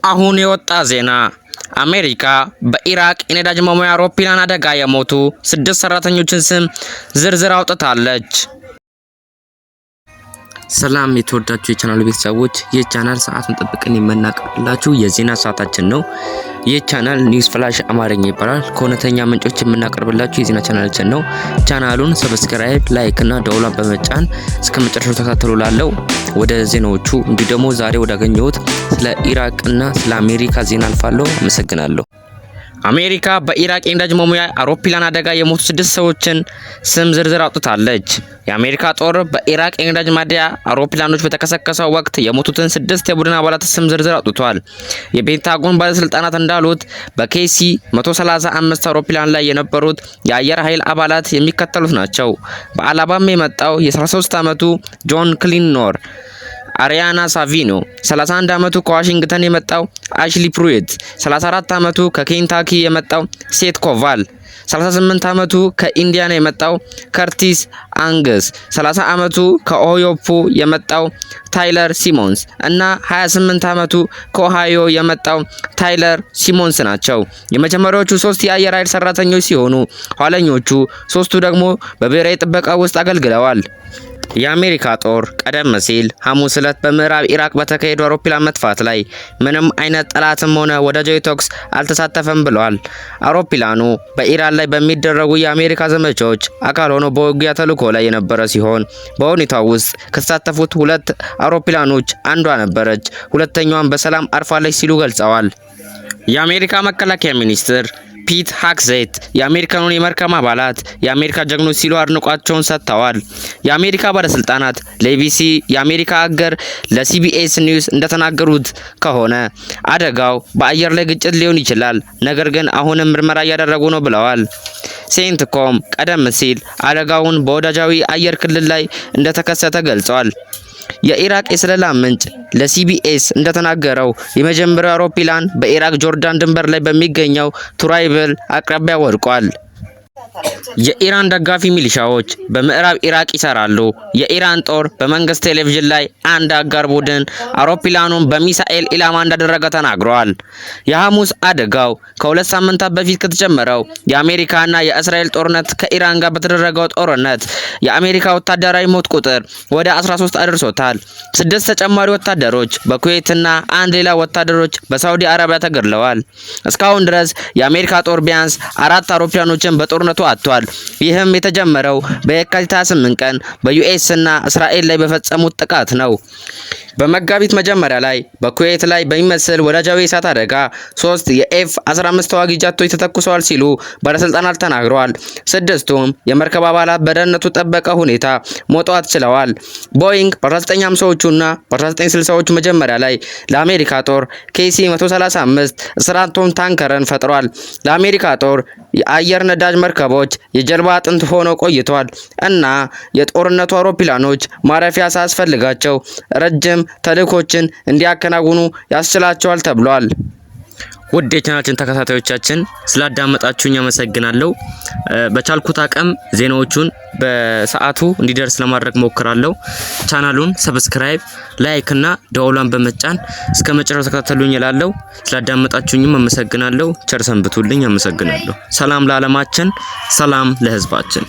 አሁን የወጣ ዜና አሜሪካ በኢራቅ የነዳጅ መሙያ አውሮፕላን አደጋ የሞቱ 6 ሰራተኞችን ስም ዝርዝር አውጥታለች። ሰላም የተወዳጁ የቻናሉ ቤተሰቦች፣ የቻናል ሰዓቱን ጠብቀን የምናቀርብላችሁ የዜና ሰዓታችን ነው። የቻናል ኒውስ ፍላሽ አማርኛ ይባላል። ከእውነተኛ ምንጮች የምናቀርብላችሁ የዜና ቻናላችን ነው። ቻናሉን ሰብስክራይብ፣ ላይክ እና ደውሏን በመጫን እስከ መጨረሻው ተከታተሉ። ላለው ወደ ዜናዎቹ እንዲሁ ደግሞ ዛሬ ወዳገኘሁት ስለ ኢራቅ እና ስለ አሜሪካ ዜና አልፋለሁ። አመሰግናለሁ። አሜሪካ በኢራቅ የነዳጅ መሙያ አውሮፕላን አደጋ የሞቱ 6 ሰዎችን ስም ዝርዝር አውጥታለች። የአሜሪካ ጦር በኢራቅ የነዳጅ ማደያ አውሮፕላኖች በተከሰከሰው ወቅት የሞቱትን 6 የቡድን አባላት ስም ዝርዝር አውጥቷል። የፔንታጎን ባለስልጣናት እንዳሉት በኬሲ 135 አውሮፕላን ላይ የነበሩት የአየር ኃይል አባላት የሚከተሉት ናቸው። በአላባማ የመጣው የ33 ዓመቱ ጆን ክሊንኖር፣ አሪያና ሳቪኖ 31 ዓመቱ ከዋሽንግተን የመጣው አሽሊ ፕሩይት፣ 34 ዓመቱ ከኬንታኪ የመጣው ሴት ኮቫል፣ 38 ዓመቱ ከኢንዲያና የመጣው ከርቲስ አንግስ፣ 30 ዓመቱ ከኦዮፖ የመጣው ታይለር ሲሞንስ እና 28 ዓመቱ ከኦሃዮ የመጣው ታይለር ሲሞንስ ናቸው። የመጀመሪያዎቹ 3 የአየር ኃይል ሰራተኞች ሲሆኑ ኋለኞቹ 3ቱ ደግሞ በብሔራዊ ጥበቃ ውስጥ አገልግለዋል። የአሜሪካ ጦር ቀደም ሲል ሐሙስ ዕለት በምዕራብ ኢራቅ በተካሄደው አውሮፕላን መጥፋት ላይ ምንም አይነት ጠላትም ሆነ ወዳጃዊ ተኩስ አልተሳተፈም ብሏል። አውሮፕላኑ በኢራን ላይ በሚደረጉ የአሜሪካ ዘመቻዎች አካል ሆኖ በውጊያ ተልዕኮ ላይ የነበረ ሲሆን በሁኔታው ውስጥ ከተሳተፉት 2 አውሮፕላኖች አንዷ ነበረች። ሁለተኛዋን በሰላም አርፋለች ሲሉ ገልጸዋል። የአሜሪካ መከላከያ ሚኒስትር ፒት ሃክሴት የአሜሪካኑን የመርከብ አባላት የአሜሪካ ጀግኖች ሲሉ አድናቆታቸውን ሰጥተዋል። የአሜሪካ ባለስልጣናት ለኢቢሲ የአሜሪካ አገር ለሲቢኤስ ኒውስ እንደተናገሩት ከሆነ አደጋው በአየር ላይ ግጭት ሊሆን ይችላል፣ ነገር ግን አሁንም ምርመራ እያደረጉ ነው ብለዋል። ሴንትኮም ቀደም ሲል አደጋውን በወዳጃዊ አየር ክልል ላይ እንደተከሰተ ገልጿል። የኢራቅ የስለላ ምንጭ ለሲቢኤስ እንደተናገረው የመጀመሪያው አውሮፕላን በኢራቅ ጆርዳን ድንበር ላይ በሚገኘው ቱራይብል አቅራቢያ ወድቋል። የኢራን ደጋፊ ሚሊሻዎች በምዕራብ ኢራቅ ይሰራሉ። የኢራን ጦር በመንግስት ቴሌቪዥን ላይ አንድ አጋር ቡድን አውሮፕላኑን በሚሳኤል ኢላማ እንዳደረገ ተናግሯል። የሐሙስ አደጋው ከ2 ሳምንታት በፊት ከተጀመረው የአሜሪካና የእስራኤል ጦርነት ከኢራን ጋር በተደረገው ጦርነት የአሜሪካ ወታደራዊ ሞት ቁጥር ወደ 13 አድርሶታል። 6 ተጨማሪ ወታደሮች በኩዌትና አንድ ሌላ ወታደሮች በሳውዲ አረቢያ ተገድለዋል። እስካሁን ድረስ የአሜሪካ ጦር ቢያንስ 4 አውሮፕላኖችን በጦርነቱ አጥቷል። ይህም የተጀመረው በየካቲት 28 ቀን በዩኤስ እና እስራኤል ላይ በፈጸሙት ጥቃት ነው። በመጋቢት መጀመሪያ ላይ በኩዌት ላይ በሚመስል ወዳጃዊ እሳት አደጋ 3 የኤፍ-15 ተዋጊ ጀቶች ተተኩሰዋል ሲሉ ባለስልጣናት ተናግረዋል። 6ቱም የመርከብ አባላት በደህንነቱ ጠበቀ ሁኔታ መውጣት ችለዋል። ቦይንግ በ1950ዎቹና በ1960ዎቹ መጀመሪያ ላይ ለአሜሪካ ጦር ኬሲ 135 ስትራቶም ታንከርን ፈጥሯል። ለአሜሪካ ጦር የአየር ነዳጅ መርከቦች የጀልባ አጥንት ሆነው ቆይተዋል እና የጦርነቱ አውሮፕላኖች ማረፊያ ሳያስፈልጋቸው ረጅም ተልዕኮችን እንዲያከናውኑ ያስችላቸዋል ተብሏል። ውድ የቻናላችን ተከታታዮቻችን ስላዳመጣችሁኝ አመሰግናለሁ። በቻልኩት አቅም ዜናዎቹን በሰዓቱ እንዲደርስ ለማድረግ ሞክራለሁ። ቻናሉን ሰብስክራይብ፣ ላይክ እና ደወሏን በመጫን እስከ መጨረሻው ተከታተሉኝ እላለሁ። ስላዳመጣችሁኝም አመሰግናለሁ። ቸር ሰንብቱልኝ። አመሰግናለሁ። ሰላም ለዓለማችን፣ ሰላም ለሕዝባችን።